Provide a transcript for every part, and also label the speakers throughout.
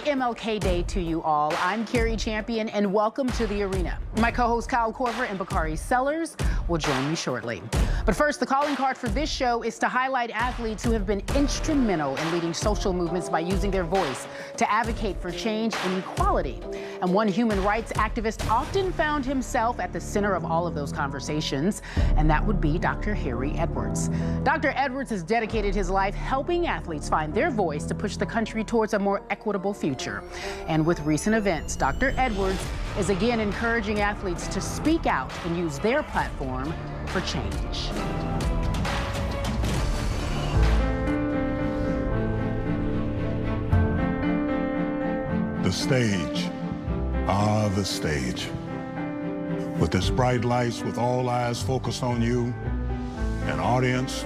Speaker 1: MLK Day to you all. I'm Cari Champion, and welcome to the arena. My co-hosts Kyle Korver and Bakari will join me shortly. But first, the calling card for this show is to highlight athletes who have been instrumental in leading social movements by using their voice to advocate for change and equality. And one human rights activist often found himself at the center of all of those conversations, and that would be Dr. Harry Edwards. Dr. Edwards has dedicated his life helping athletes find their voice to push the country towards a more equitable future. And with recent events, Dr. Edwards is again encouraging athletes to speak out and use their platform for change.
Speaker 2: The stage, the stage. With its bright lights, with all eyes focused on you, an audience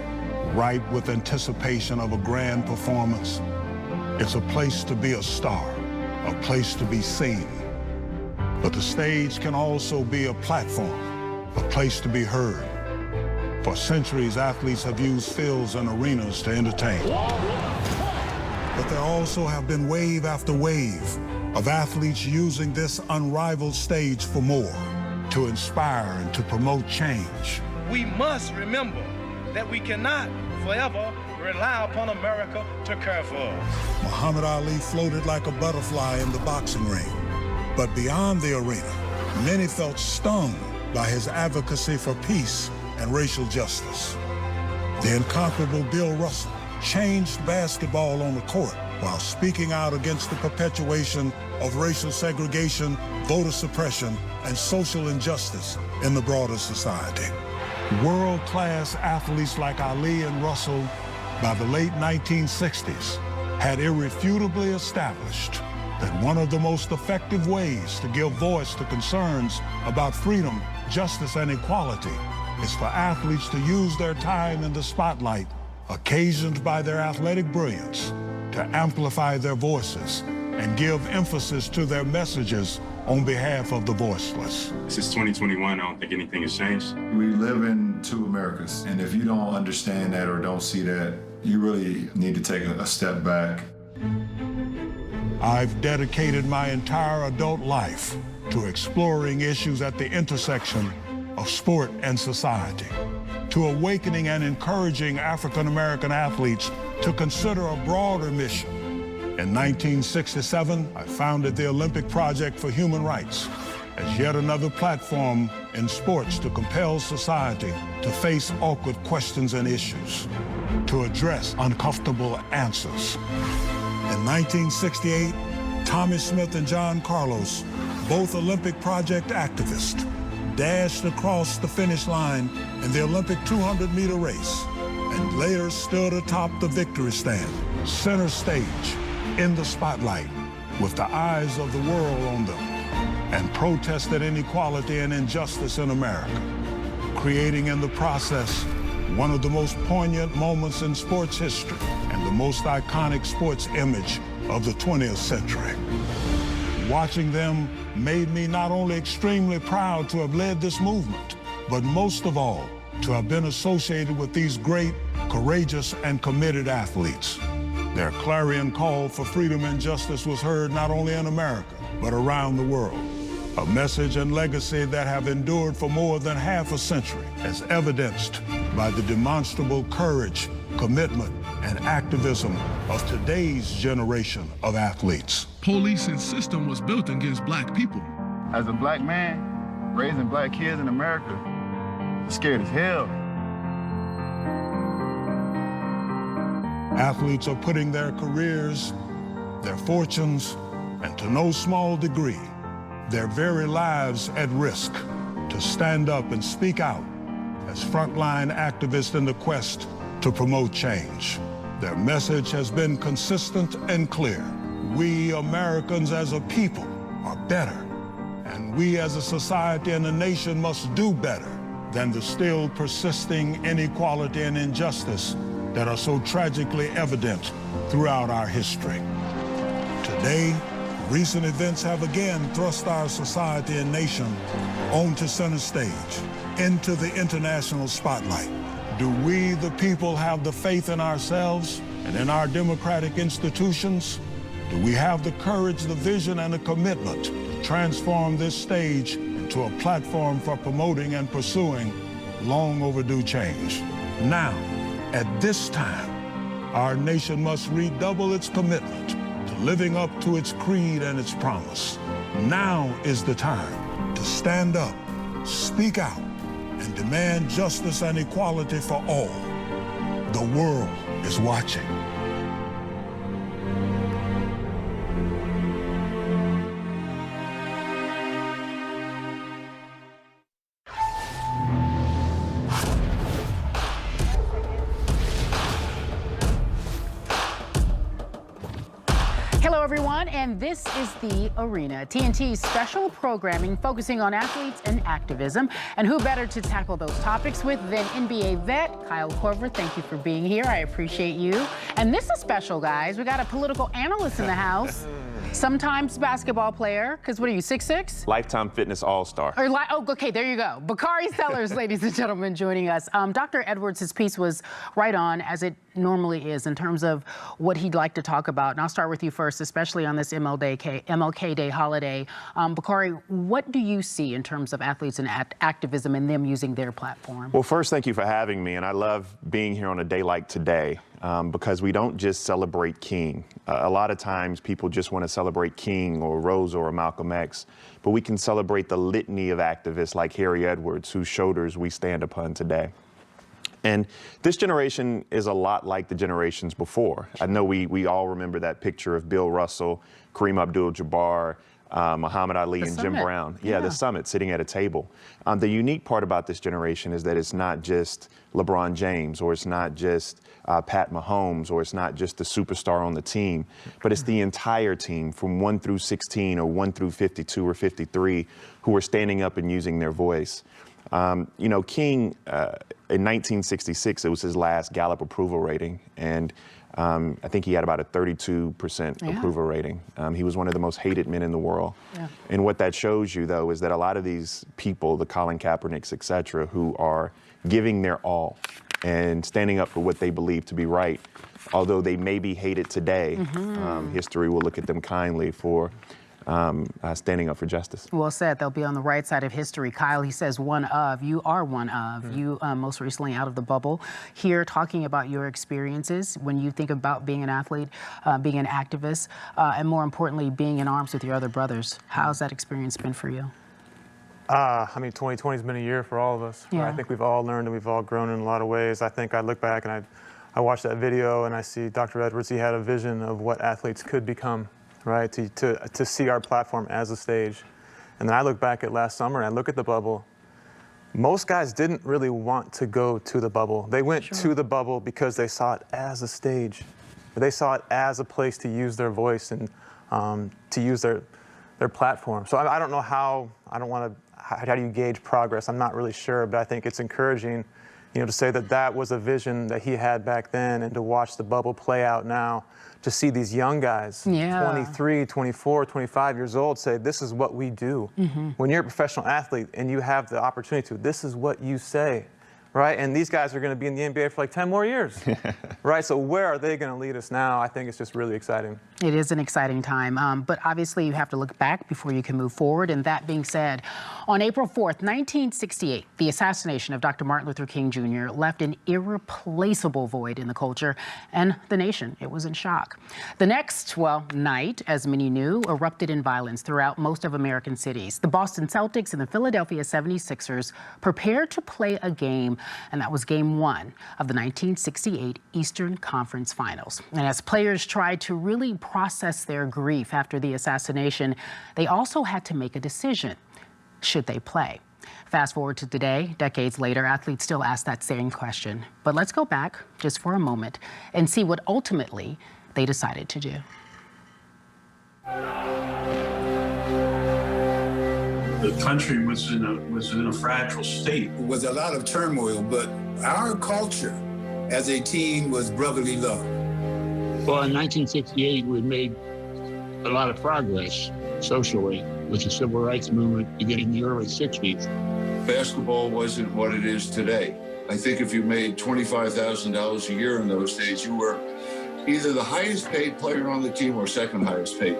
Speaker 2: ripe with anticipation of a grand performance. It's a place to be a star, a place to be seen. But the stage can also be a platform, a place to be heard. For centuries, athletes have used fields and arenas to entertain. But there also have been wave after wave of athletes using this unrivaled stage for more, to inspire and to promote change.
Speaker 3: We must remember that we cannot forever rely upon America to care for us.
Speaker 2: Muhammad Ali floated like a butterfly in the boxing ring. But beyond the arena, many felt stung by his advocacy for peace and racial justice. The incomparable Bill Russell changed basketball on the court while speaking out against the perpetuation of racial segregation, voter suppression, and social injustice in the broader society. World-class athletes like Ali and Russell, by the late 1960s, had irrefutably established that one of the most effective ways to give voice to concerns about freedom, justice, and equality is for athletes to use their time in the spotlight, occasioned by their athletic brilliance, to amplify their voices and give emphasis to their messages on behalf of the voiceless.
Speaker 4: Since 2021, I don't think anything has changed.
Speaker 5: We live in two Americas, and if you don't understand that or don't see that, you really need to take a step back.
Speaker 2: I've dedicated my entire adult life to exploring issues at the intersection of sport and society, to awakening and encouraging African-American athletes to consider a broader mission. In 1967, I founded the Olympic Project for Human Rights as yet another platform in sports to compel society to face awkward questions and issues, to address uncomfortable answers. In 1968, Tommy Smith and John Carlos, both Olympic Project activists, dashed across the finish line in the Olympic 200-meter race and later stood atop the victory stand, center stage, in the spotlight, with the eyes of the world on them, and protested inequality and injustice in America, creating in the process one of the most poignant moments in sports history and the most iconic sports image of the 20th century. Watching them made me not only extremely proud to have led this movement, but most of all, to have been associated with these great, courageous, and committed athletes. Their clarion call for freedom and justice was heard not only in America, but around the world. A message and legacy that have endured for more than half a century, as evidenced by the demonstrable courage, commitment, and activism of today's generation of athletes.
Speaker 6: Policing system was built against black people.
Speaker 5: As a black man, raising black kids in America, I'm scared as hell.
Speaker 2: Athletes are putting their careers, their fortunes, and to no small degree, their very lives at risk to stand up and speak out as frontline activists in the quest to promote change. Their message has been consistent and clear. We Americans as a people are better, and we as a society and a nation must do better than the still persisting inequality and injustice that are so tragically evident throughout our history. Today, recent events have again thrust our society and nation onto center stage, into the international spotlight. Do we, the people, have the faith in ourselves and in our democratic institutions? Do we have the courage, the vision, and the commitment to transform this stage into a platform for promoting and pursuing long overdue change? Now, at this time, our nation must redouble its commitment to living up to its creed and its promise. Now is the time to stand up, speak out, and demand justice and equality for all. The world is watching.
Speaker 1: Hello, everyone, and this is The Arena, TNT's special programming focusing on athletes and activism. And who better to tackle those topics with than NBA vet Kyle Korver. Thank you for being here. I appreciate you. And this is special, guys. We got a political analyst in the house. Sometimes basketball player, because what are you, 6'6"?
Speaker 7: Lifetime Fitness All-Star.
Speaker 1: Oh, okay, there you go. Bakari Sellers, ladies and gentlemen, joining us. Dr. Edwards, his piece was right on, as it normally is, in terms of what he'd like to talk about. And I'll start with you first, especially on this MLK Day holiday. Bakari, what do you see in terms of athletes and activism and them using their platform?
Speaker 7: Well, first, thank you for having me. And I love being here on a day like today because we don't just celebrate King. A lot of times people just want to celebrate King or Rosa or Malcolm X, but we can celebrate the litany of activists like Harry Edwards, whose shoulders we stand upon today. And this generation is a lot like the generations before. I know we all remember that picture of Bill Russell, Kareem Abdul-Jabbar, Muhammad Ali, and Jim Brown. Yeah, the summit, sitting at a table. The unique part about this generation is that it's not just LeBron James, or it's not just Pat Mahomes, or it's not just the superstar on the team, but it's the entire team from 1 through 16 or 1 through 52 or 53 who are standing up and using their voice. You know, King, in 1966, it was his last Gallup approval rating, and I think he had about a 32% approval rating. He was one of the most hated men in the world. And what that shows you, though, is that a lot of these people, the Colin Kaepernicks, et cetera, who are giving their all and standing up for what they believe to be right, although they may be hated today, history will look at them kindly for standing up for justice.
Speaker 1: Well said. They'll be on the right side of history. Kyle, he says one of. You are one of. You most recently out of the bubble. Here talking about your experiences when you think about being an athlete, being an activist, and more importantly, being in arms with your other brothers. How's that experience been for you?
Speaker 8: I mean, 2020 has been a year for all of us.
Speaker 1: Yeah.
Speaker 8: I think we've all learned and we've all grown in a lot of ways. I think I look back and I watch that video and I see Dr. Edwards, he had a vision of what athletes could become. Right, to see our platform as a stage. And then I look back at last summer and I look at the bubble. Most guys didn't really want to go to the bubble. They went to the bubble because they saw it as a stage. They saw it as a place to use their voice and to use their platform. So I don't know how do you gauge progress? I'm not really sure, but I think it's encouraging, you know, to say that that was a vision that he had back then, and to watch the bubble play out now, to see these young guys, 23, 24, 25 years old, say, this is what we do. When you're a professional athlete and you have the opportunity to, this is what you say, right? And these guys are going to be in the NBA for like 10 more years, right? So where are they going to lead us now? I think it's just really exciting.
Speaker 1: It is an exciting time, but obviously you have to look back before you can move forward. And that being said, on April 4th, 1968, the assassination of Dr. Martin Luther King Jr. left an irreplaceable void in the culture and the nation. It was in shock. The next, night, as many knew, erupted in violence throughout most of American cities. The Boston Celtics and the Philadelphia 76ers prepared to play a game, and that was Game 1 of the 1968 Eastern Conference Finals. And as players tried to really process their grief after the assassination, they also had to make a decision. Should they play? Fast forward to today, decades later, athletes still ask that same question. But let's go back just for a moment and see what ultimately they decided to do.
Speaker 9: The country was in a fragile state.
Speaker 10: It was a lot of turmoil, but our culture as a team was brotherly love.
Speaker 11: Well, in 1968, we made a lot of progress socially with the civil rights movement beginning in the early 60s.
Speaker 12: Basketball wasn't what it is today. I think if you made $25,000 a year in those days, you were either the highest paid player on the team or second highest paid.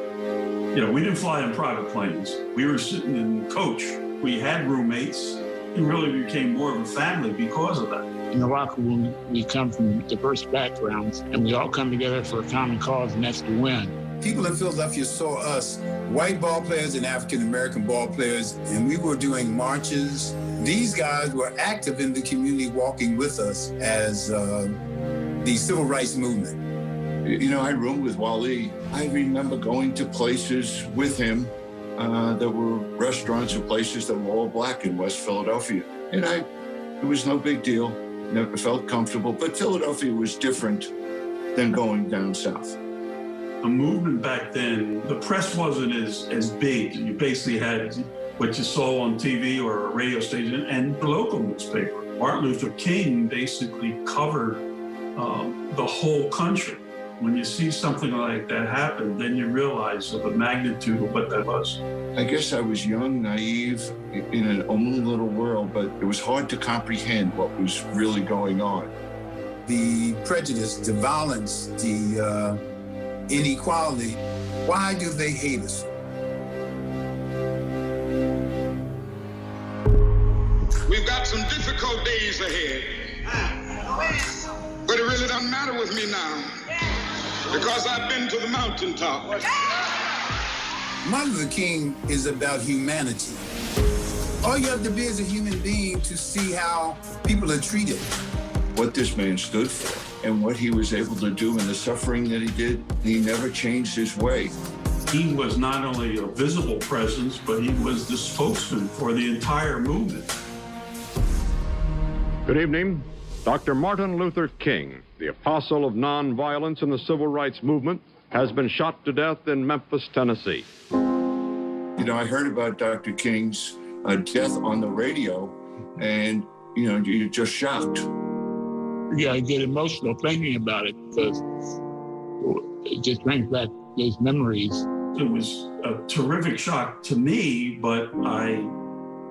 Speaker 9: You know, we didn't fly in private planes. We were sitting in coach. We had roommates. It really became more of a family because of that.
Speaker 11: In the locker room, we come from diverse backgrounds, and we all come together for a common cause, and that's to win.
Speaker 10: People in Philadelphia saw us, white ball players and African-American ball players, and we were doing marches. These guys were active in the community, walking with us as the civil rights movement.
Speaker 12: You know, I roomed with Wally. I remember going to places with him. There were restaurants and places that were all black in West Philadelphia. And it was no big deal. Never felt comfortable. But Philadelphia was different than going down south.
Speaker 9: The movement back then, the press wasn't as big. You basically had what you saw on TV or a radio station and the local newspaper. Martin Luther King basically covered the whole country. When you see something like that happen, then you realize of the magnitude of what that was.
Speaker 12: I guess I was young, naive, in an own little world, but it was hard to comprehend what was really going on.
Speaker 10: The prejudice, the violence, the inequality, why do they hate us?
Speaker 13: We've got some difficult days ahead, but it really doesn't matter with me now. Because I've been to the mountaintop.
Speaker 10: Martin Luther King is about humanity. All you have to be is a human being to see how people are treated.
Speaker 12: What this man stood for and what he was able to do and the suffering that he did, he never changed his way.
Speaker 9: He was not only a visible presence, but he was the spokesman for the entire movement.
Speaker 14: Good evening. Dr. Martin Luther King, the apostle of nonviolence in the civil rights movement, has been shot to death in Memphis, Tennessee.
Speaker 12: You know, I heard about Dr. King's death on the radio, and, you know, you're just shocked.
Speaker 11: Yeah, I get emotional thinking about it because it just brings back those memories.
Speaker 9: It was a terrific shock to me, but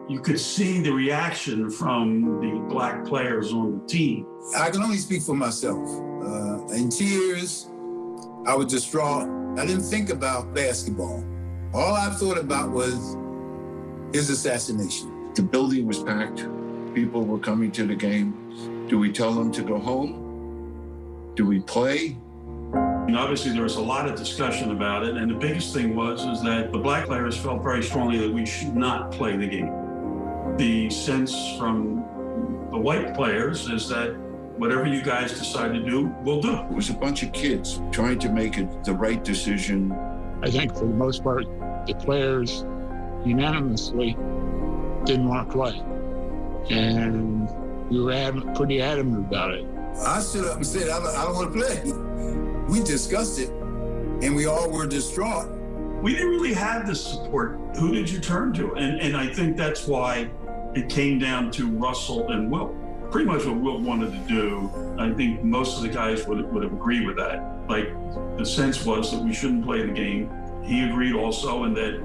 Speaker 9: you could see the reaction from the black players on the team.
Speaker 10: I can only speak for myself. In tears, I was distraught. I didn't think about basketball. All I thought about was his assassination.
Speaker 12: The building was packed. People were coming to the game. Do we tell them to go home? Do we play?
Speaker 9: And obviously, there was a lot of discussion about it, and the biggest thing is that the black players felt very strongly that we should not play the game. The sense from the white players is that whatever you guys decide to do, we'll do.
Speaker 12: It was a bunch of kids trying to make it the right decision.
Speaker 11: I think for the most part, the players unanimously didn't want to play. And we were pretty adamant about it.
Speaker 10: I stood up and said, I don't want to play. We discussed it, and we all were distraught.
Speaker 9: We didn't really have the support. Who did you turn to? And I think that's why it came down to Russell and Wilt. Pretty much what Wilt wanted to do, I think most of the guys would have agreed with that. Like, the sense was that we shouldn't play the game. He agreed also, and that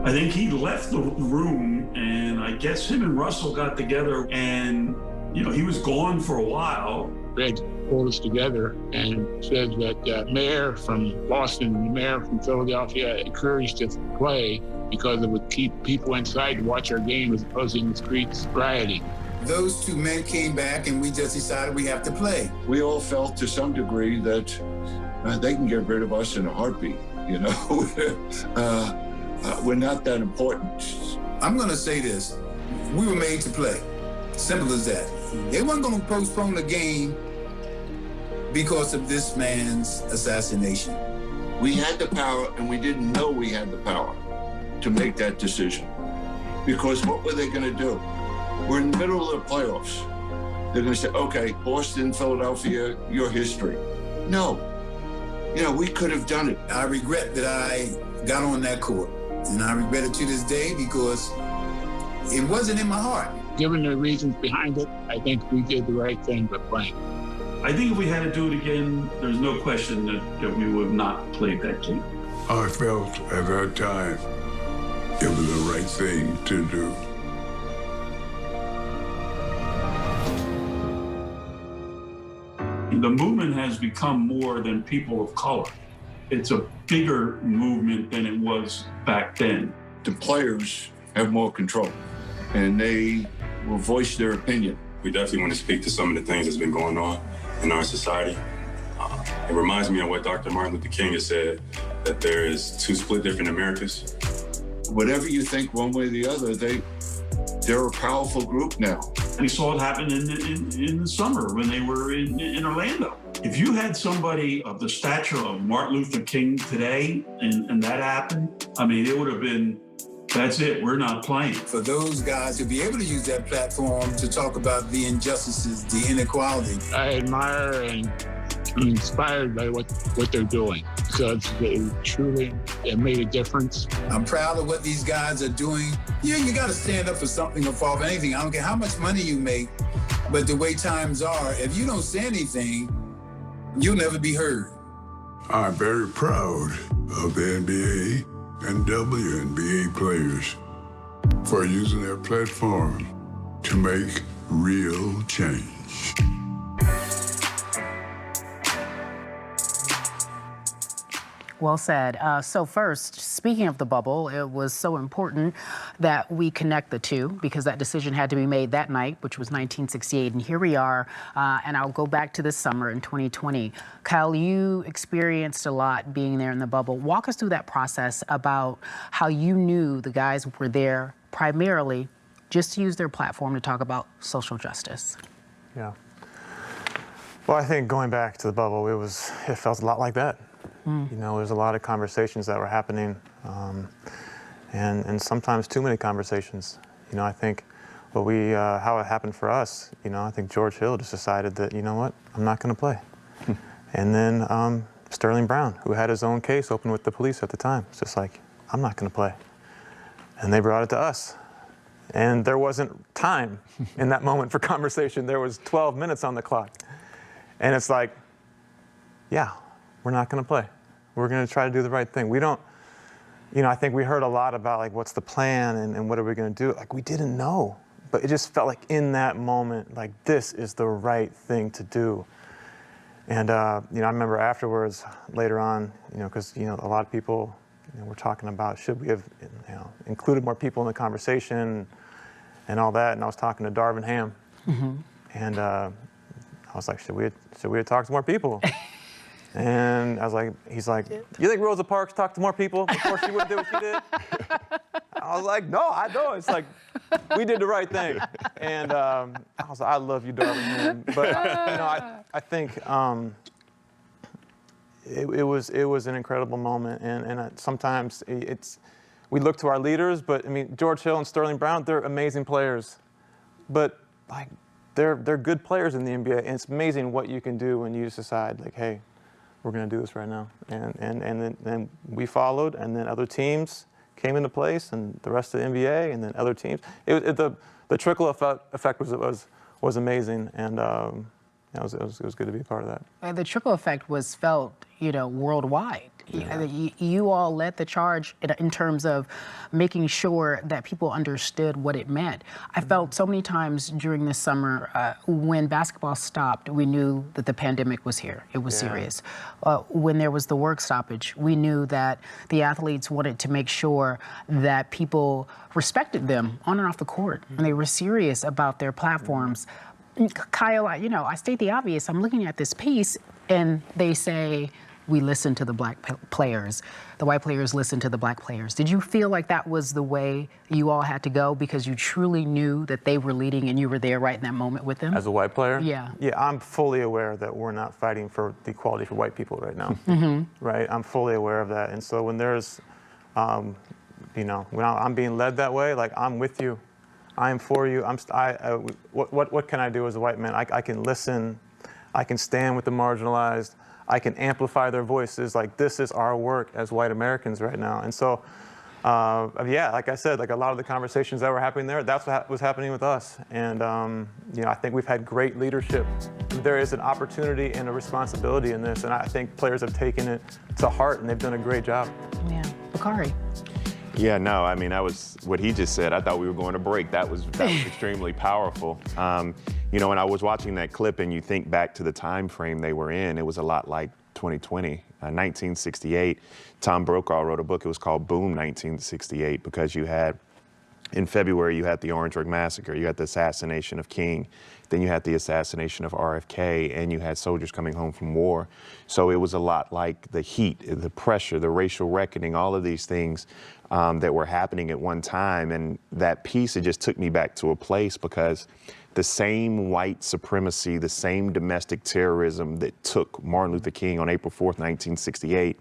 Speaker 9: I think he left the room, and I guess him and Russell got together, and, you know, he was gone for a while.
Speaker 11: Red pulled us together and said that the mayor from Boston and the mayor from Philadelphia encouraged us to play because it would keep people inside to watch our game as opposed to in the streets rioting.
Speaker 10: Those two men came back and we just decided we have to play.
Speaker 12: We all felt to some degree that they can get rid of us in a heartbeat, you know? We're not that important.
Speaker 10: I'm gonna say this, we were made to play, simple as that. They weren't gonna postpone the game because of this man's assassination.
Speaker 12: We had the power and we didn't know we had the power to make that decision. Because what were they gonna do? We're in the middle of the playoffs. They're gonna say, okay, Boston, Philadelphia, your history. No, you know, we could have done it.
Speaker 10: I regret that I got on that court. And I regret it to this day because it wasn't in my heart.
Speaker 11: Given the reasons behind it, I think we did the right thing by playing.
Speaker 9: I think if we had to do it again, there's no question that we would have not played that game.
Speaker 15: I felt at that time it was the right thing to do.
Speaker 9: the movement has become more than people of color. It's a bigger movement than it was back then.
Speaker 12: The players have more control, and they will voice their opinion.
Speaker 4: We definitely want to speak to some of the things that's been going on in our society. It reminds me of what Dr. Martin Luther King has said, that there is two split different Americas.
Speaker 12: Whatever you think one way or the other, they're a powerful group now.
Speaker 9: We saw it happen in the summer when they were in Orlando. If you had somebody of the stature of Martin Luther King today and that happened, I mean, it would have been, that's it, we're not playing.
Speaker 10: For those guys to be able to use that platform to talk about the injustices, the inequality.
Speaker 11: I admire and I'm inspired by what they're doing because they truly have made a difference.
Speaker 10: I'm proud of what these guys are doing. Yeah, you got to stand up for something or fall for anything. I don't care how much money you make, but the way times are, if you don't say anything, you'll never be heard.
Speaker 15: I'm very proud of the NBA and WNBA players for using their platform to make real change.
Speaker 1: Well said. So first, speaking of the bubble, it was so important that we connect the two because that decision had to be made that night, which was 1968. And here we are, and I'll go back to this summer in 2020. Kyle, you experienced a lot being there in the bubble. Walk us through that process about how you knew the guys were there primarily just to use their platform to talk about social justice.
Speaker 8: Yeah. Well, I think going back to the bubble, it felt a lot like that. You know, there's a lot of conversations that were happening, and sometimes too many conversations. You know, I think how it happened for us, you know, I think George Hill just decided that, you know what, I'm not going to play. And then Sterling Brown, who had his own case open with the police at the time, it's just like, I'm not going to play. And they brought it to us. And there wasn't time in that moment for conversation. There was 12 minutes on the clock. And it's like, yeah, we're not going to play. We're going to try to do the right thing. We don't, you know, I think we heard a lot about like, what's the plan and what are we going to do? Like, we didn't know, but it just felt like in that moment, like this is the right thing to do. And, you know, I remember afterwards, later on, you know, because, you know, a lot of people, you know, were talking about should we have, you know, included more people in the conversation and all that. And I was talking to Darvin Ham, and I was like, should we have talked to more people? And I was like, he's like, you think Rosa Parks talked to more people before she would do what she did? I was like, no, I don't. It's like, we did the right thing. And I was like, I love you, Darvin Ham. But, you know, I think it was an incredible moment. And sometimes we look to our leaders, but I mean, George Hill and Sterling Brown, they're amazing players. But like, they're good players in the NBA. And it's amazing what you can do when you just decide, like, hey, we're going to do this right now. And then we followed, and then other teams came into place, and the rest of the NBA, and then other teams. The trickle effect was amazing, and it was good to be a part of that.
Speaker 1: And the trickle effect was felt, you know, worldwide. Yeah. You all led the charge in terms of making sure that people understood what it meant. I felt so many times during this summer, when basketball stopped, we knew that the pandemic was here. It was serious. When there was the work stoppage, we knew that the athletes wanted to make sure that people respected them on and off the court, and they were serious about their platforms. Kyle, you know, I state the obvious. I'm looking at this piece, and they say, we listen to the black players. The white players listen to the black players. Did you feel like that was the way you all had to go because you truly knew that they were leading and you were there right in that moment with them?
Speaker 8: As a white player?
Speaker 1: Yeah.
Speaker 8: Yeah, I'm fully aware that we're not fighting for the equality for white people right now. Right? I'm fully aware of that. And so when there's, you know, when I'm being led that way, like, I'm with you. I am for you. What can I do as a white man? I can listen. I can stand with the marginalized. I can amplify their voices. Like, this is our work as white Americans right now. And so, yeah, like I said, like a lot of the conversations that were happening there, that's what was happening with us. And, you know, I think we've had great leadership. There is an opportunity and a responsibility in this, and I think players have taken it to heart, and they've done a great job.
Speaker 1: Yeah. Bakari.
Speaker 7: Yeah, no, I mean, that was what he just said. I thought we were going to break. That was extremely powerful. You know, when I was watching that clip and you think back to the time frame they were in, it was a lot like 2020. 1968, Tom Brokaw wrote a book. It was called Boom 1968, because you had, in February, you had the Orangeburg Massacre, you had the assassination of King, then you had the assassination of RFK, and you had soldiers coming home from war. So it was a lot like the heat, the pressure, the racial reckoning, all of these things that were happening at one time. And that piece, it just took me back to a place, because the same white supremacy, the same domestic terrorism that took Martin Luther King on April 4th, 1968,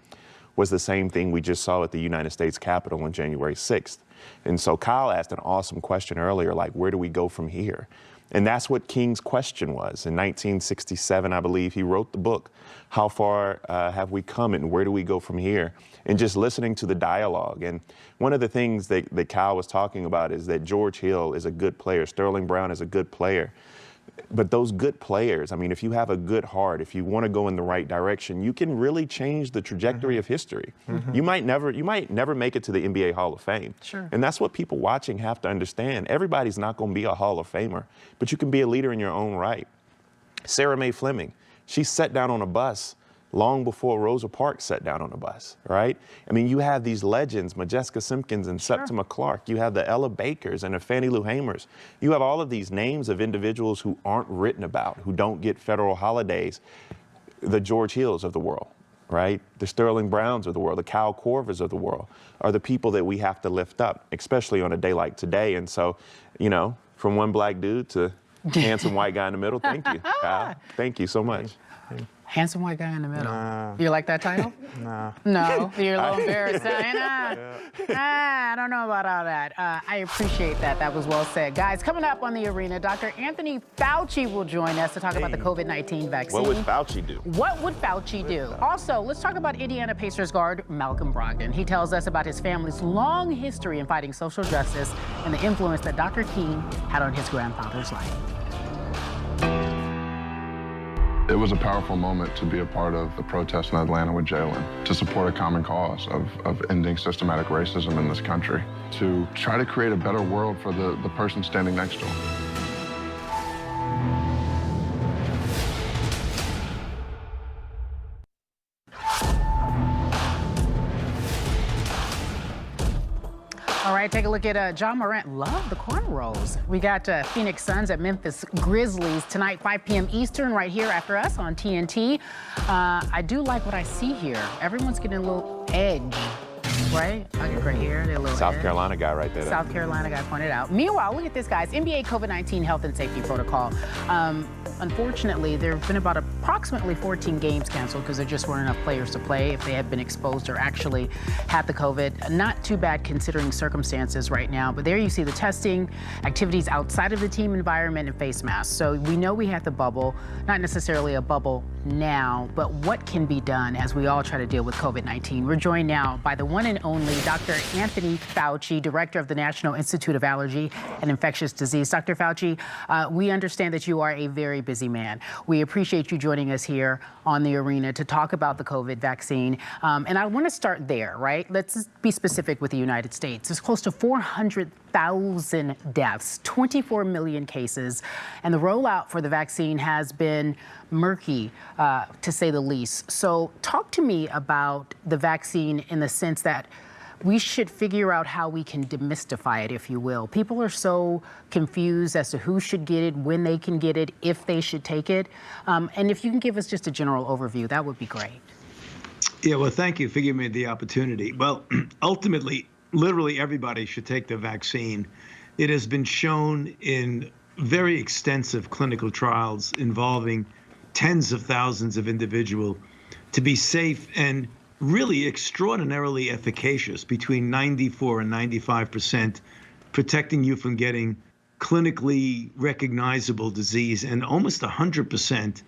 Speaker 7: was the same thing we just saw at the United States Capitol on January 6th. And so Kyle asked an awesome question earlier, like, where do we go from here? And that's what King's question was. In 1967, I believe, he wrote the book, How Far Have We Come and Where Do We Go From Here? And just listening to the dialogue. And one of the things that Kyle was talking about is that George Hill is a good player. Sterling Brown is a good player. But those good players, I mean, if you have a good heart, if you want to go in the right direction, you can really change the trajectory of history. You might never make it to the NBA Hall of Fame.
Speaker 1: Sure.
Speaker 7: And that's what people watching have to understand. Everybody's not going to be a Hall of Famer, but you can be a leader in your own right. Sarah Mae Fleming, she sat down on a bus long before Rosa Parks sat down on a bus, right? I mean, you have these legends, Majeska Simpkins and Septima Clark. You have the Ella Bakers and the Fannie Lou Hamers. You have all of these names of individuals who aren't written about, who don't get federal holidays. The George Hills of the world, right? The Sterling Browns of the world, the Kyle Korvers of the world are the people that we have to lift up, especially on a day like today. And so, you know, from one black dude to handsome white guy in the middle, thank you, Kyle. Thank you so much.
Speaker 1: Handsome white guy in the middle.
Speaker 8: Nah.
Speaker 1: You like that title?
Speaker 8: Nah.
Speaker 1: No, you're a little embarrassed. I don't know about all that. I appreciate that. That was well said. Guys, coming up on The Arena, Dr. Anthony Fauci will join us to talk about the COVID-19 vaccine.
Speaker 7: What would Fauci do?
Speaker 1: What would Fauci do? Also, let's talk about Indiana Pacers guard Malcolm Brogdon. He tells us about his family's long history in fighting social justice and the influence that Dr. King had on his grandfather's life.
Speaker 16: It was a powerful moment to be a part of the protest in Atlanta with Jalen, to support a common cause of ending systematic racism in this country, to try to create a better world for the person standing next to him.
Speaker 1: All right, take a look at John Morant. Love the cornrows. We got Phoenix Suns at Memphis Grizzlies tonight, 5 p.m. Eastern, right here after us on TNT. I do like what I see here. Everyone's getting a little edge, right? I get right here, they're a little
Speaker 7: South
Speaker 1: edge.
Speaker 7: Carolina guy right there.
Speaker 1: South Carolina guy pointed out. Meanwhile, look at this, guys. NBA COVID-19 health and safety protocol. Unfortunately, there have been about approximately 14 games canceled because there just weren't enough players to play if they had been exposed or actually had the COVID. Not too bad considering circumstances right now, but there you see the testing, activities outside of the team environment, and face masks. So we know we have the bubble, not necessarily a bubble now, but what can be done as we all try to deal with COVID-19? We're joined now by the one and only Dr. Anthony Fauci, Director of the National Institute of Allergy and Infectious Disease. Dr. Fauci, we understand that you are a very busy man. We appreciate you joining us here on The Arena to talk about the COVID vaccine. And I want to start there, right? Let's be specific with the United States. There's close to 400,000 deaths, 24 million cases, and the rollout for the vaccine has been murky, to say the least. So talk to me about the vaccine in the sense that we should figure out how we can demystify it, if you will. People are so confused as to who should get it, when they can get it, if they should take it. And if you can give us just a general overview, that would be great.
Speaker 17: Yeah, well, thank you for giving me the opportunity. Well, ultimately, literally everybody should take the vaccine. It has been shown in very extensive clinical trials involving tens of thousands of individuals to be safe and really extraordinarily efficacious, between 94 and 95%, protecting you from getting clinically recognizable disease, and almost 100%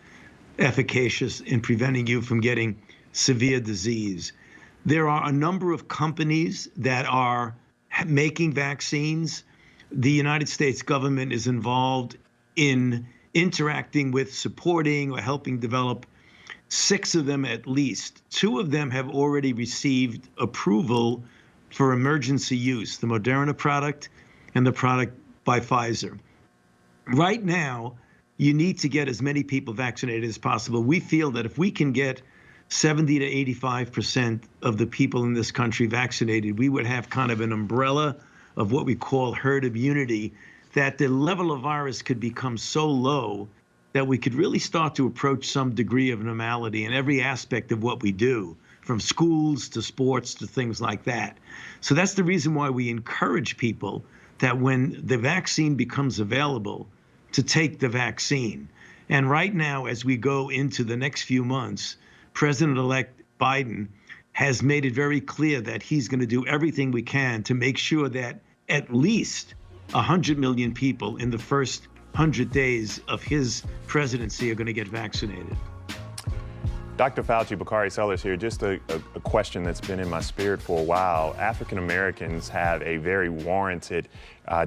Speaker 17: efficacious in preventing you from getting severe disease. There are a number of companies that are making vaccines. The United States government is involved in interacting with, supporting, or helping develop 6 of them at least. 2 of them have already received approval for emergency use, the Moderna product and the product by Pfizer. Right now, you need to get as many people vaccinated as possible. We feel that if we can get 70 to 85% of the people in this country vaccinated, we would have kind of an umbrella of what we call herd immunity, that the level of virus could become so low that we could really start to approach some degree of normality in every aspect of what we do, from schools to sports to things like that. So that's the reason why we encourage people that when the vaccine becomes available, to take the vaccine. And right now, as we go into the next few months, President-elect Biden has made it very clear that he's going to do everything we can to make sure that at least 100 million people in the first 100 days of his presidency are going to get vaccinated.
Speaker 7: Dr. Fauci, Bakari Sellers here. Just a question that's been in my spirit for a while. African Americans have a very warranted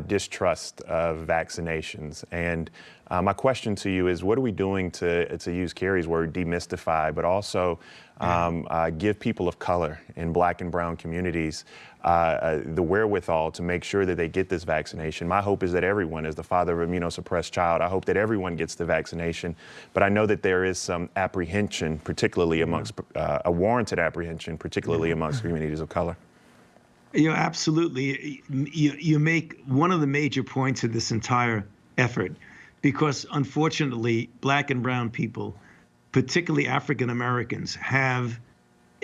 Speaker 7: distrust of vaccinations. And my question to you is, what are we doing to use Cari's word, demystify, but also give people of color in Black and brown communities the wherewithal to make sure that they get this vaccination? My hope is that everyone, as the father of an immunosuppressed child, I hope that everyone gets the vaccination. But I know that there is some apprehension, particularly amongst a warranted apprehension, particularly amongst communities of color.
Speaker 17: You know, absolutely. You make one of the major points of this entire effort, because unfortunately, Black and brown people, particularly African Americans, have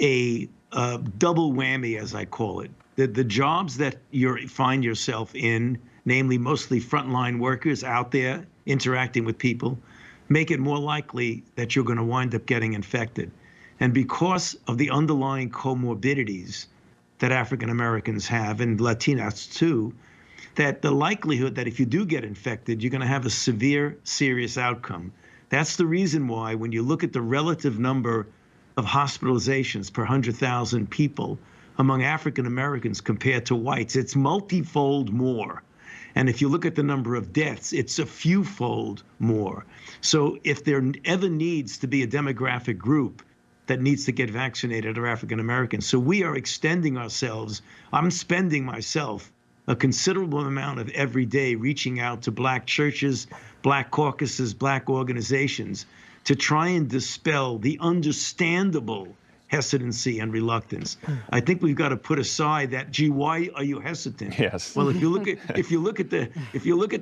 Speaker 17: a double whammy, as I call it. The jobs that you find yourself in, namely mostly frontline workers out there interacting with people, make it more likely that you're going to wind up getting infected. And because of the underlying comorbidities that African Americans have, and Latinas too, that the likelihood that if you do get infected, you're going to have a severe, serious outcome. That's the reason why when you look at the relative number of hospitalizations per 100,000 people among African Americans compared to whites, it's multifold more. And if you look at the number of deaths, it's a fewfold more. So if there ever needs to be a demographic group that needs to get vaccinated are African Americans. So we are extending ourselves. I'm spending myself a considerable amount of every day reaching out to Black churches, Black caucuses, Black organizations to try and dispel the understandable hesitancy and reluctance. I think we've got to put aside that, gee, why are you hesitant?
Speaker 7: Yes.
Speaker 17: Well, if you look at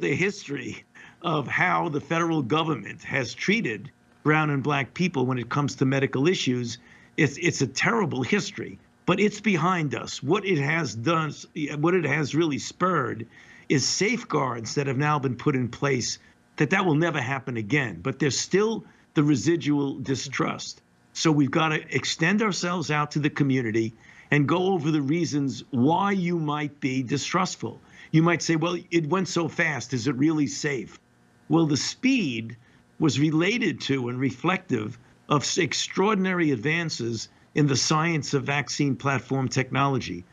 Speaker 17: the history of how the federal government has treated brown and Black people when it comes to medical issues, it's a terrible history. But it's behind us. What it has done, what it has really spurred, is safeguards that have now been put in place that will never happen again. But there's still the residual distrust. So we've got to extend ourselves out to the community and go over the reasons why you might be distrustful. You might say, well, it went so fast. Is it really safe? Well, the speed was related to and reflective of extraordinary advances in the science of vaccine platform technology.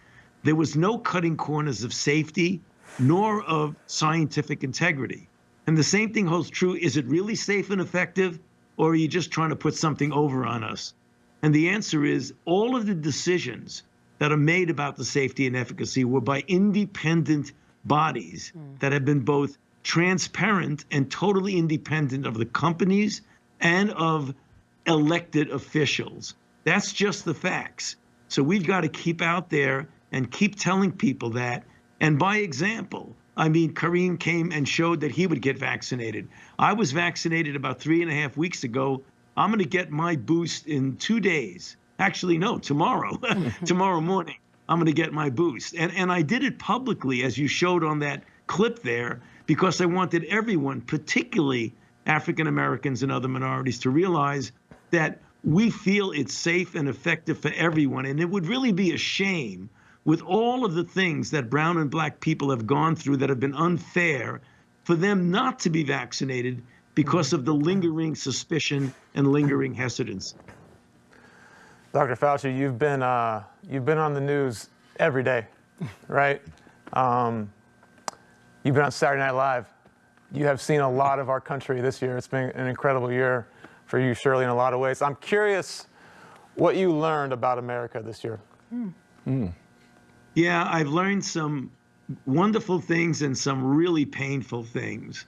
Speaker 17: There was no cutting corners of safety nor of scientific integrity. And the same thing holds true. Is it really safe and effective, or are you just trying to put something over on us? And the answer is all of the decisions that are made about the safety and efficacy were by independent bodies that have been both transparent and totally independent of the companies and of elected officials. That's just the facts. So we've got to keep out there and keep telling people that. And by example, I mean, Kareem came and showed that he would get vaccinated. I was vaccinated about 3.5 weeks ago. I'm going to get my boost in 2 days. Actually, no, tomorrow. Tomorrow morning, I'm going to get my boost. And I did it publicly, as you showed on that clip there, because I wanted everyone, particularly African Americans and other minorities, to realize that we feel it's safe and effective for everyone. And it would really be a shame, with all of the things that brown and Black people have gone through that have been unfair, for them not to be vaccinated because of the lingering suspicion and lingering hesitance.
Speaker 8: Dr. Fauci, you've been on the news every day, right? You've been on Saturday Night Live. You have seen a lot of our country this year. It's been an incredible year for you, Shirley, in a lot of ways. I'm curious what you learned about America this year.
Speaker 17: Yeah, I've learned some wonderful things and some really painful things.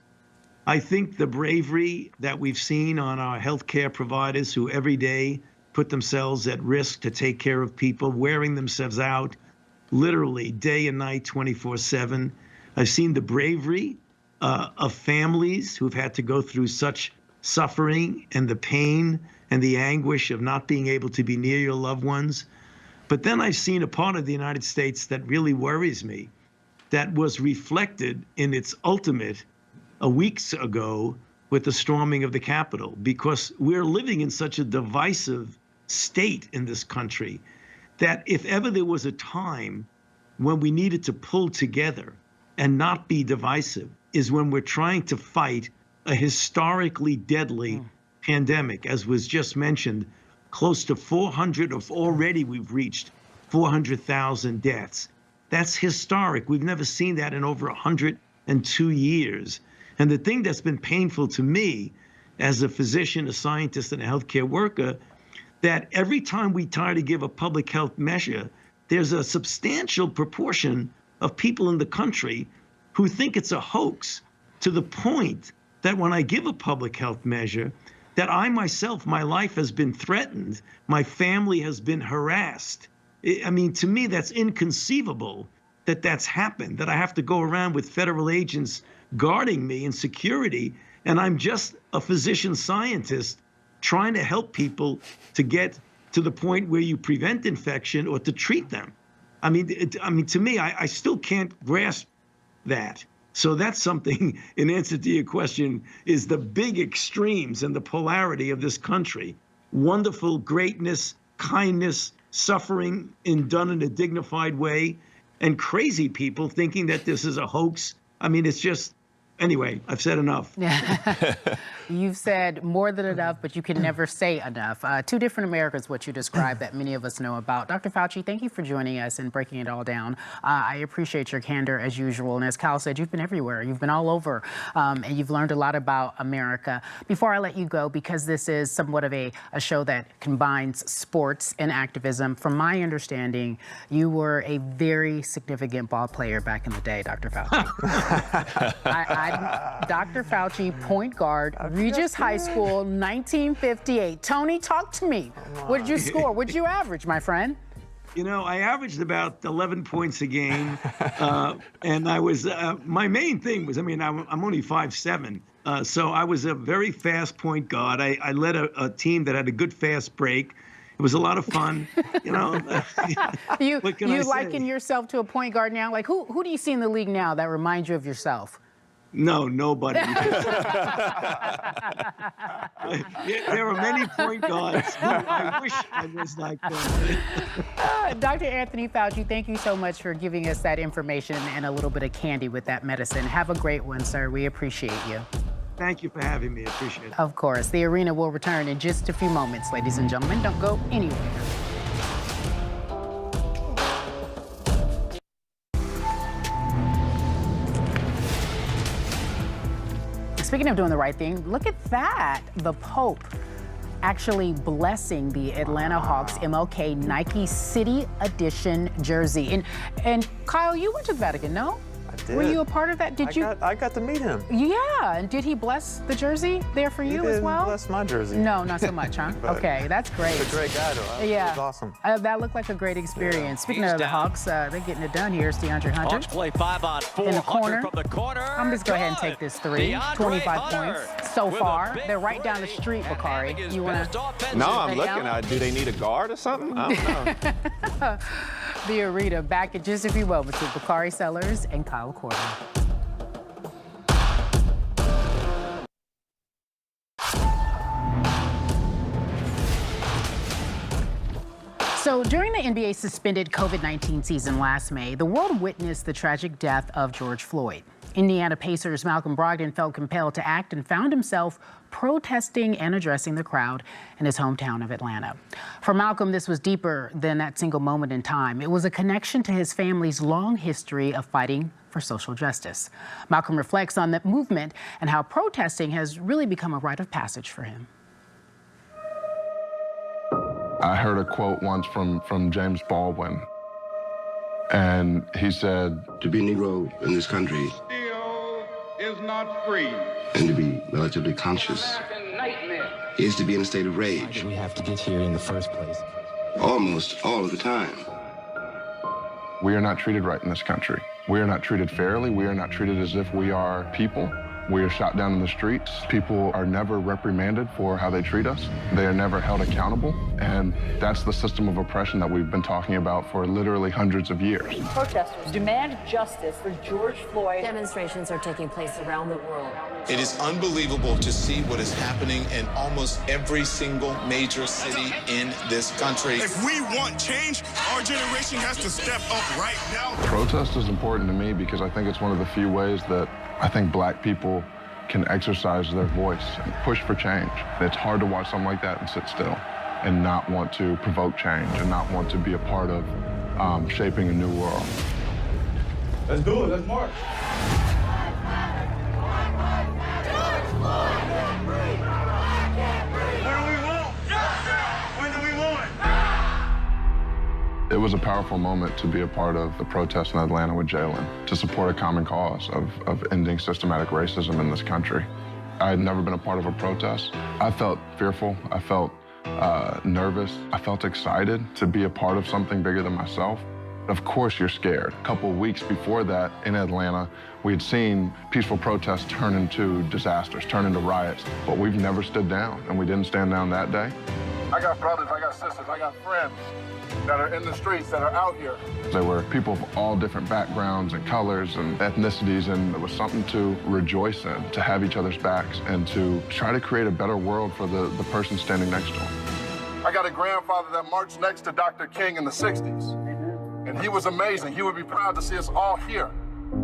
Speaker 17: I think the bravery that we've seen on our healthcare providers who every day put themselves at risk to take care of people, wearing themselves out literally day and night, 24/7. I've seen the bravery of families who've had to go through such suffering and the pain and the anguish of not being able to be near your loved ones. But then I've seen a part of the United States that really worries me, that was reflected in its ultimate weeks ago with the storming of the Capitol, because we're living in such a divisive state in this country that if ever there was a time when we needed to pull together and not be divisive, is when we're trying to fight a historically deadly pandemic. As was just mentioned, close to 400 of already we've reached 400,000 deaths. That's historic. We've never seen that in over 102 years. And the thing that's been painful to me as a physician, a scientist, and a healthcare worker, that every time we try to give a public health measure, there's a substantial proportion of people in the country who think it's a hoax, to the point that when I give a public health measure, that I myself, my life has been threatened, my family has been harassed. I mean, to me, that's inconceivable that that's happened, that I have to go around with federal agents guarding me and security, and I'm just a physician scientist trying to help people to get to the point where you prevent infection or to treat them. I mean, to me, I still can't grasp that. So that's something, in answer to your question, is the big extremes and the polarity of this country. Wonderful greatness, kindness, suffering done in a dignified way, and crazy people thinking that this is a hoax. I mean, it's just, anyway, I've said enough.
Speaker 1: You've said more than enough, but you can never say enough. Two different Americas, what you described, that many of us know about. Dr. Fauci, thank you for joining us and breaking it all down. I appreciate your candor as usual. And as Kyle said, you've been everywhere. You've been all over, and you've learned a lot about America. Before I let you go, because this is somewhat of a show that combines sports and activism, from my understanding, you were a very significant ball player back in the day, Dr. Fauci. Dr. Fauci, point guard, Regis High School, 1958. Tony, talk to me. What did you score? What did you average, my friend?
Speaker 17: You know, I averaged about 11 points a game, and I was, my main thing was, I mean, I'm only 5'7", so I was a very fast point guard. I led a team that had a good fast break. It was a lot of fun, you know.
Speaker 1: You liken yourself to a point guard now? Like, who do you see in the league now that reminds you of yourself?
Speaker 17: No, nobody. There are many point guards who I wish I was like them.
Speaker 1: Dr. Anthony Fauci, thank you so much for giving us that information and a little bit of candy with that medicine. Have a great one, sir. We appreciate you.
Speaker 17: Thank you for having me. I appreciate it.
Speaker 1: Of course. The Arena will return in just a few moments, ladies and gentlemen. Don't go anywhere. Speaking of doing the right thing, look at that. The Pope actually blessing the Atlanta Hawks MLK Nike City Edition jersey. And Kyle, you went to the Vatican, no?
Speaker 8: I did.
Speaker 1: Were you a part of that? Did you?
Speaker 8: I got to meet him.
Speaker 1: Yeah, and did he bless the jersey there for you as well?
Speaker 8: He didn't bless my jersey.
Speaker 1: No, not so much, huh? Okay, that's great.
Speaker 8: He's a great guy, though.
Speaker 1: Yeah.
Speaker 8: It was awesome.
Speaker 1: That looked like a great experience. Speaking of the Hawks, they're getting it done here. It's DeAndre Hunter.
Speaker 18: Hawks play 5-on-4.
Speaker 1: In the corner.
Speaker 18: From the corner.
Speaker 1: I'm just going to go ahead and take this three. 25 points so far. They're right down the street, Bakari. You want to?
Speaker 7: No, I'm looking. Do they need a guard or something? I don't know.
Speaker 1: The Arena back in just a few moments with Bakari Sellers and Kyle Korver. So during the NBA's suspended COVID-19 season last May, the world witnessed the tragic death of George Floyd. Indiana Pacers' Malcolm Brogdon felt compelled to act and found himself protesting and addressing the crowd in his hometown of Atlanta. For Malcolm, this was deeper than that single moment in time. It was a connection to his family's long history of fighting for social justice. Malcolm reflects on that movement and how protesting has really become a rite of passage for him.
Speaker 16: I heard a quote once from James Baldwin, And he said,
Speaker 18: to be a Negro in this country
Speaker 13: Still is not free.
Speaker 18: and to be relatively conscious is to be in a state of rage.
Speaker 19: We have to get here in the first place.
Speaker 18: Almost all of the time.
Speaker 16: we are not treated right in this country. We are not treated fairly. We are not treated as if we are people. We are shot down in the streets. People are never reprimanded for how they treat us. They are never held accountable. And that's the system of oppression that we've been talking about for literally hundreds of years.
Speaker 20: Protesters demand justice for George Floyd.
Speaker 21: Demonstrations are taking place around the world.
Speaker 22: It is unbelievable to see what is happening in almost every single major city in this country.
Speaker 23: If we want change, our generation has to step up right now.
Speaker 16: Protest is important to me because I think it's one of the few ways that I think black people can exercise their voice and push for change. It's hard to watch something like that and sit still and not want to provoke change and not want to be a part of shaping a new world.
Speaker 23: Let's do it, let's march.
Speaker 16: It was a powerful moment to be a part of the protest in Atlanta with Jemele, to support a common cause of ending systematic racism in this country. I had never been a part of a protest. I felt fearful. I felt nervous. I felt excited to be a part of something bigger than myself. Of course you're scared. A couple of weeks before that in Atlanta, we had seen peaceful protests turn into disasters, turn into riots, but we've never stood down, and we didn't stand down that day.
Speaker 24: I got brothers, I got sisters, I got friends that are in the streets, that are out here.
Speaker 16: There were people of all different backgrounds and colors and ethnicities, and it was something to rejoice in, to have each other's backs, and to try to create a better world for the person standing next to him.
Speaker 24: I got a grandfather that marched next to Dr. King in the 60s, and he was amazing. He would be proud to see us all here.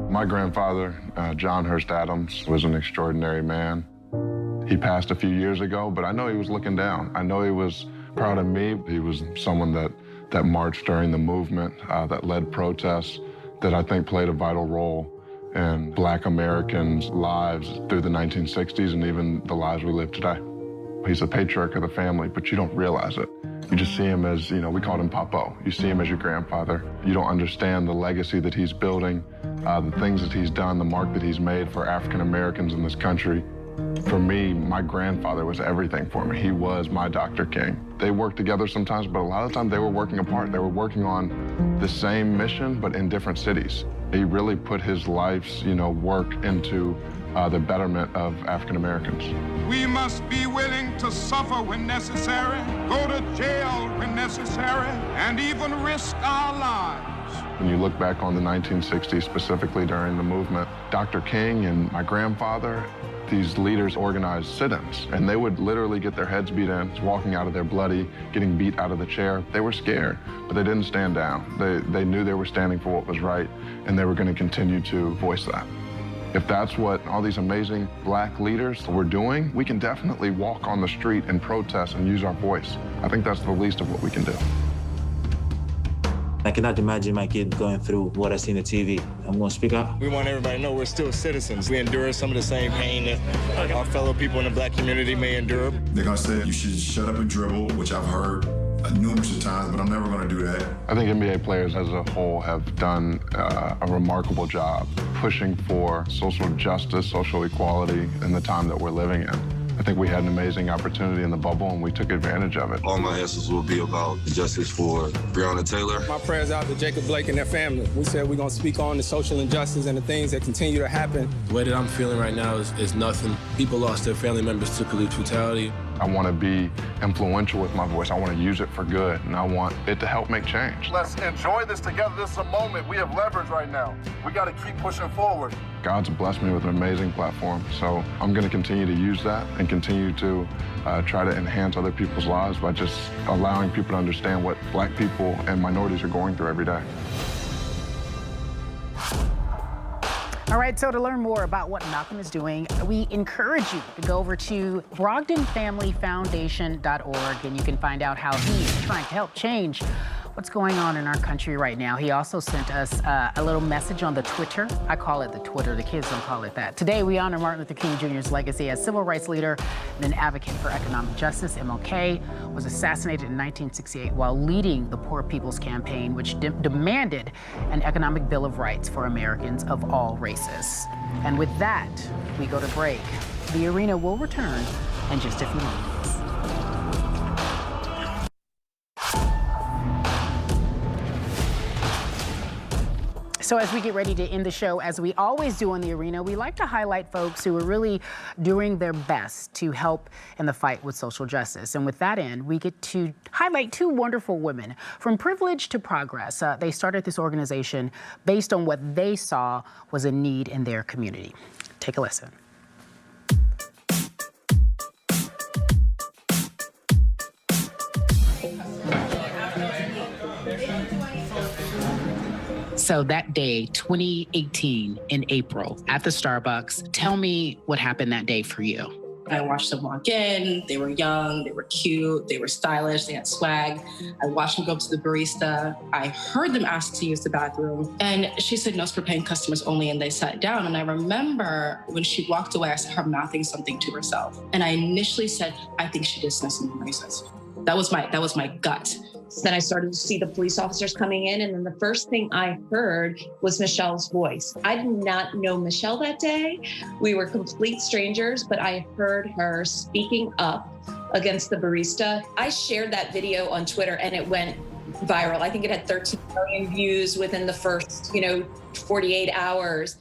Speaker 16: My grandfather, John Hurst Adams, was an extraordinary man. He passed a few years ago, but I know he was looking down. I know he was proud of me. He was someone that marched during the movement, that led protests, that I think played a vital role in Black Americans' lives through the 1960s and even the lives we live today. He's a patriarch of the family, but you don't realize it. You just see him as, we called him Papo. You see him as your grandfather. You don't understand the legacy that he's building, the things that he's done, the mark that he's made for African Americans in this country. For me, my grandfather was everything for me. He was my Dr. King. They worked together sometimes, but a lot of the time they were working apart. They were working on the same mission, but in different cities. He really put his life's, work into the betterment of African Americans.
Speaker 13: We must be willing to suffer when necessary, go to jail when necessary, and even risk our lives.
Speaker 16: When you look back on the 1960s, specifically during the movement, Dr. King and my grandfather, these leaders organized sit-ins, and they would literally get their heads beat in, walking out of there bloody, getting beat out of the chair. They were scared, but they didn't stand down. They knew they were standing for what was right, and they were going to continue to voice that. If that's what all these amazing black leaders were doing, we can definitely walk on the street and protest and use our voice. I think that's the least of what we can do.
Speaker 19: I cannot imagine my kid going through what I see on the TV. I'm going to speak up.
Speaker 3: We want everybody to know we're still citizens. We endure some of the same pain that our fellow people in the black community may endure.
Speaker 5: They're going to say you should shut up and dribble, which I've heard numerous of times, but I'm never going to do that.
Speaker 16: I think NBA players as a whole have done a remarkable job pushing for social justice, social equality in the time that we're living in. I think we had an amazing opportunity in the bubble, and we took advantage of it.
Speaker 25: All my answers will be about justice for Breonna Taylor.
Speaker 26: My prayers out to Jacob Blake and their family. We said we're going to speak on the social injustice and the things that continue to happen.
Speaker 27: The way that I'm feeling right now is nothing. People lost their family members to police brutality.
Speaker 16: I want to be influential with my voice. I want to use it for good, and I want it to help make change.
Speaker 24: Let's enjoy this together. This is a moment. We have leverage right now. We got to keep pushing forward.
Speaker 16: God's blessed me with an amazing platform, so I'm going to continue to use that and continue to try to enhance other people's lives by just allowing people to understand what black people and minorities are going through every day.
Speaker 1: All right, so to learn more about what Malcolm is doing, we encourage you to go over to BrogdonFamilyFoundation.org, and you can find out how he's trying to help change what's going on in our country right now. He also sent us a little message on the Twitter. I call it the Twitter. The kids don't call it that. Today, we honor Martin Luther King Jr.'s legacy as civil rights leader and an advocate for economic justice. MLK was assassinated in 1968 while leading the Poor People's Campaign, which demanded an economic bill of rights for Americans of all races. And with that, we go to break. The Arena will return in just a few moments. So as we get ready to end the show, as we always do on The Arena, we like to highlight folks who are really doing their best to help in the fight with social justice. And with that end, we get to highlight two wonderful women. From privilege to progress, they started this organization based on what they saw was a need in their community. Take a listen. So that day, 2018 in April at the Starbucks, tell me what happened that day for you.
Speaker 2: I watched them walk in. They were young, they were cute, they were stylish, they had swag. I watched them go up to the barista. I heard them ask to use the bathroom. And she said, no, for paying customers only, and they sat down. And I remember when she walked away, I saw her mouthing something to herself. And I initially said, I think she did something racist. That was my gut.
Speaker 4: Then I started to see the police officers coming in, and then the first thing I heard was Michelle's voice. I did not know Michelle that day. We were complete strangers, but I heard her speaking up against the barista. I shared that video on Twitter and it went viral. I think it had 13 million views within the first, 48 hours.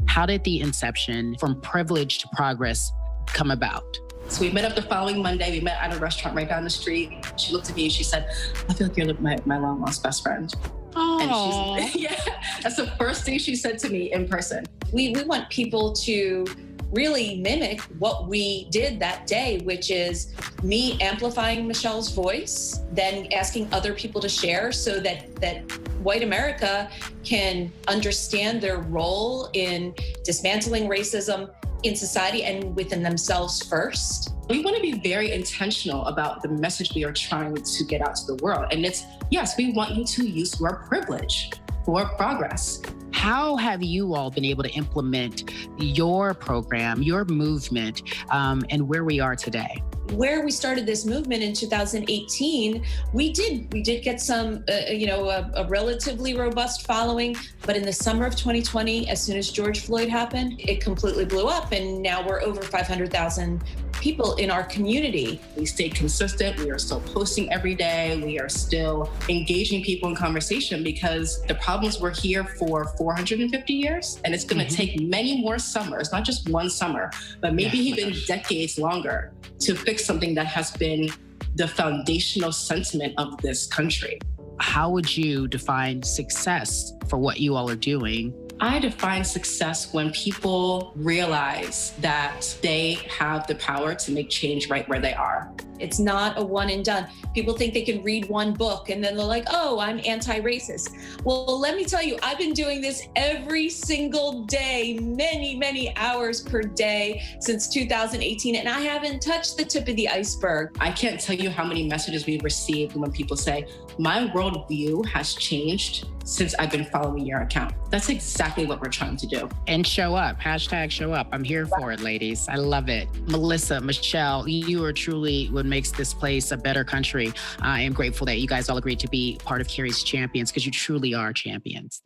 Speaker 1: How did the inception from privilege to progress come about?
Speaker 2: So we met up the following Monday. We met at a restaurant right down the street. She looked at me and she said, I feel like you're my long lost best friend.
Speaker 1: Aww.
Speaker 2: And yeah, that's the first thing she said to me in person.
Speaker 4: We want people to really mimic what we did that day, which is me amplifying Michelle's voice, then asking other people to share so that white America can understand their role in dismantling racism in society and within themselves first.
Speaker 2: We want to be very intentional about the message we are trying to get out to the world. And it's, yes, we want you to use your privilege for progress.
Speaker 1: How have you all been able to implement your program, your movement, and where we are today?
Speaker 4: Where we started this movement in 2018, we did get some, a relatively robust following. But in the summer of 2020, as soon as George Floyd happened, it completely blew up. And now we're over 500,000 people in our community.
Speaker 2: We stayed consistent. We are still posting every day. We are still engaging people in conversation because the problems were here for 450 years. And it's going to take many more summers, not just one summer, but maybe even decades longer to fix something that has been the foundational sentiment of this country.
Speaker 1: How would you define success for what you all are doing?
Speaker 2: I define success when people realize that they have the power to make change right where they are.
Speaker 4: It's not a one and done. People think they can read one book and then they're like, oh, I'm anti-racist. Well, let me tell you, I've been doing this every single day, many, many hours per day since 2018, and I haven't touched the tip of the iceberg.
Speaker 2: I can't tell you how many messages we've received when people say, my worldview has changed since I've been following your account. That's exactly what we're trying to do.
Speaker 1: And show up, hashtag show up. I'm here for it, ladies. I love it. Melissa, Michelle, you are truly what makes this place a better country. I am grateful that you guys all agreed to be part of Cari's Champions because you truly are champions.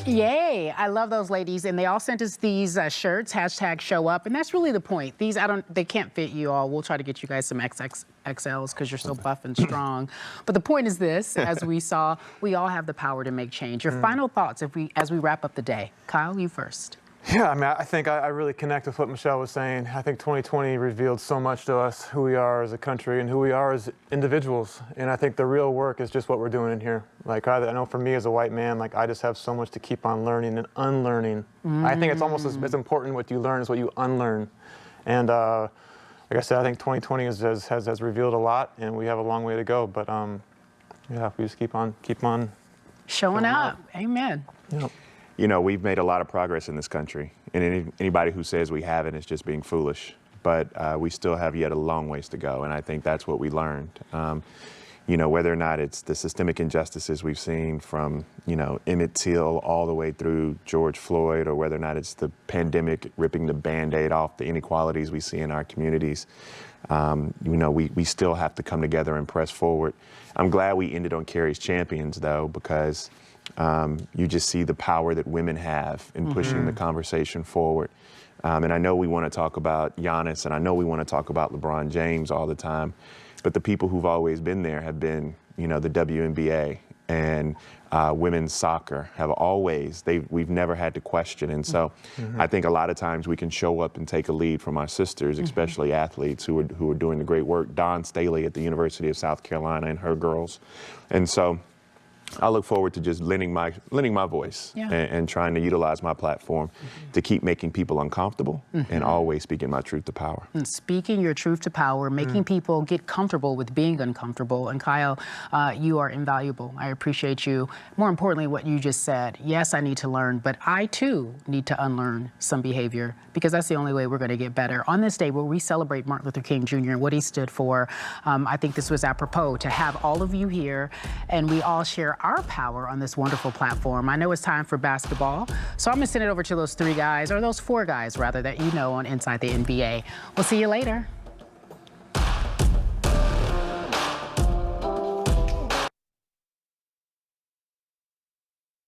Speaker 1: Yay, I love those ladies. And they all sent us these shirts, hashtag show up. And that's really the point. These, they can't fit you all. We'll try to get you guys some XXLs because you're so buff and strong. But the point is this, as we saw, we all have the power to make change. Your final thoughts as we wrap up the day. Kyle, you first.
Speaker 8: Yeah, I mean, I think I really connect with what Michelle was saying. I think 2020 revealed so much to us, who we are as a country and who we are as individuals. And I think the real work is just what we're doing in here. Like, I know for me as a white man, like, I just have so much to keep on learning and unlearning. I think it's almost as important what you learn as what you unlearn. And like I said, I think 2020 has revealed a lot, and we have a long way to go. But yeah, we just keep on
Speaker 1: showing up. Amen.
Speaker 8: Yeah.
Speaker 7: You know, we've made a lot of progress in this country, and anybody who says we haven't is just being foolish. but we still have yet a long ways to go, and I think that's what we learned. You know, whether or not it's the systemic injustices we've seen from, you know, Emmett Till all the way through George Floyd, or whether or not it's the pandemic ripping the Band-Aid off the inequalities we see in our communities, you know, we still have to come together and press forward. I'm glad we ended on Cari's Champions, though, because you just see the power that women have in pushing the conversation forward. And I know we want to talk about Giannis, and I know we want to talk about LeBron James all the time, but the people who've always been there have been, you know, the WNBA and women's soccer have always, we've never had to question. And so I think a lot of times we can show up and take a lead from our sisters, especially athletes who are doing the great work. Dawn Staley at the University of South Carolina and her girls. And so I look forward to just lending my voice and trying to utilize my platform to keep making people uncomfortable and always speaking my truth to power.
Speaker 1: And speaking your truth to power, making people get comfortable with being uncomfortable. And Kyle, you are invaluable. I appreciate you. More importantly, what you just said. Yes, I need to learn, but I too need to unlearn some behavior, because that's the only way we're going to get better. On this day where we celebrate Martin Luther King Jr. and what he stood for, I think this was apropos to have all of you here and we all share our power on this wonderful platform. I know it's time for basketball, so I'm gonna send it over to those 3 guys, or those 4 guys rather, that you know on Inside the NBA. We'll see you later.